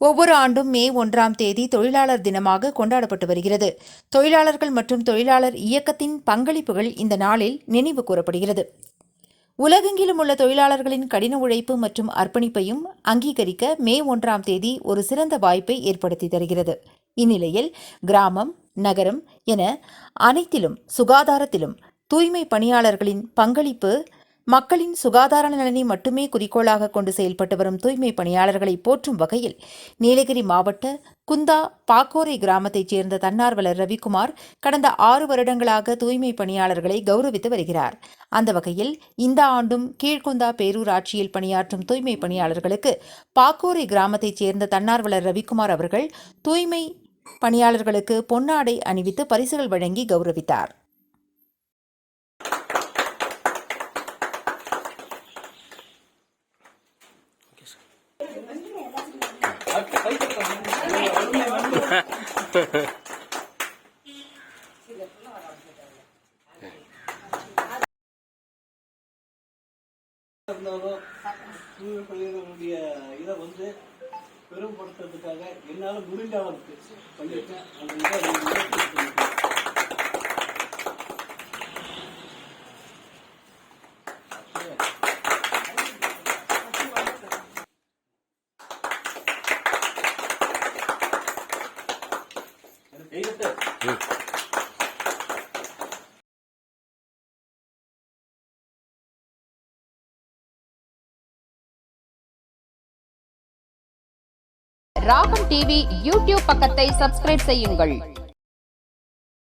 ஒவ்வொரு ஆண்டும் மே 1ஆம் தேதி தொழிலாளர் தினமாக கொண்டாடப்பட்டு வருகிறது. தொழிலாளர்கள் மற்றும் தொழிலாளர் இயக்கத்தின் பங்களிப்புகள் இந்த நாளில் நினைவு கூறப்படுகிறது. உலகெங்கிலும் உள்ள தொழிலாளர்களின் கடின உழைப்பு மற்றும் அர்ப்பணிப்பையும் அங்கீகரிக்க மே 1ஆம் தேதி ஒரு சிறந்த வாய்ப்பை ஏற்படுத்தி தருகிறது. இந்நிலையில் கிராமம், நகரம் என அனைத்திலும் சுகாதாரத்திலும் தூய்மை பணியாளர்களின் பங்களிப்பு மக்களின் சுகாதார நலனை மட்டுமே குறிக்கோளாக கொண்டு செயல்பட்டு வரும் தூய்மை பணியாளர்களை போற்றும் வகையில் நீலகிரி மாவட்ட குந்தா பாக்கோரை கிராமத்தைச் சேர்ந்த தன்னார்வலர் ரவிக்குமார் கடந்த 6 வருடங்களாக தூய்மை பணியாளர்களை கௌரவித்து வருகிறார். அந்த வகையில் இந்த ஆண்டும் கீழ்குந்தா பேரூராட்சியில் பணியாற்றும் தூய்மை பணியாளர்களுக்கு பாக்கோரை கிராமத்தைச் சேர்ந்த தன்னார்வலர் ரவிக்குமார் அவர்கள் தூய்மை பணியாளர்களுக்கு பொன்னாடை அணிவித்து பரிசுகள் வழங்கி கௌரவித்தார். தூய்மை பணியாளர்களுடைய இதை பெருமைப்படுத்துறதுக்காக என்னால் முடிஞ்ச அளவுக்கு பண்ணியிருக்கேன். ராகம் டிவி யூடியூப் பக்கத்தை சப்ஸ்கிரைப் செய்யுங்கள்.